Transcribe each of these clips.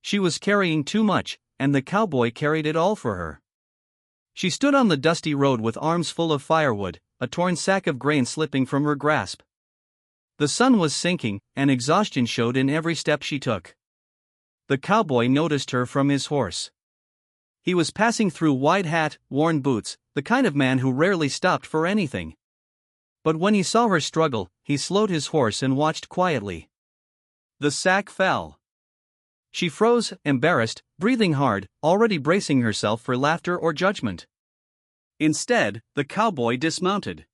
She was carrying too much, and the cowboy carried it all for her. She stood on the dusty road with arms full of firewood, a torn sack of grain slipping from her grasp. The sun was sinking, and exhaustion showed in every step she took. The cowboy noticed her from his horse. He was passing through wide hat, worn boots, the kind of man who rarely stopped for anything. But when he saw her struggle, he slowed his horse and watched quietly. The sack fell. She froze, embarrassed, breathing hard, already bracing herself for laughter or judgment. Instead, the cowboy dismounted.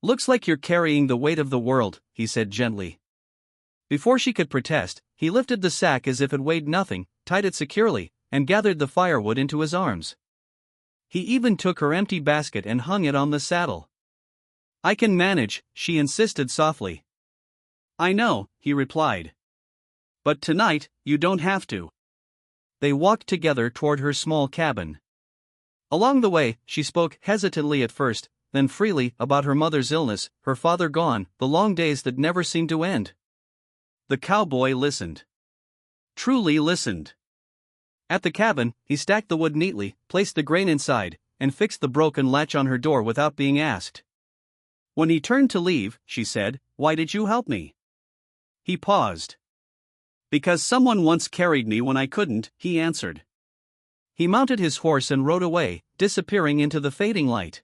"Looks like you're carrying the weight of the world," he said gently. Before she could protest, he lifted the sack as if it weighed nothing, tied it securely, and gathered the firewood into his arms. He even took her empty basket and hung it on the saddle. "I can manage," she insisted softly. "I know," he replied. "But tonight, you don't have to." They walked together toward her small cabin. Along the way, she spoke hesitantly at first, then freely, about her mother's illness, her father gone, the long days that never seemed to end. The cowboy listened. Truly listened. At the cabin, he stacked the wood neatly, placed the grain inside, and fixed the broken latch on her door without being asked. When he turned to leave, she said, "Why did you help me?" He paused. "Because someone once carried me when I couldn't," he answered. He mounted his horse and rode away, disappearing into the fading light.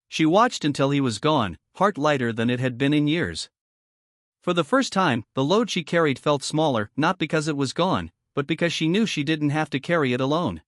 She watched until he was gone, heart lighter than it had been in years. For the first time, the load she carried felt smaller, not because it was gone, but because she knew she didn't have to carry it alone.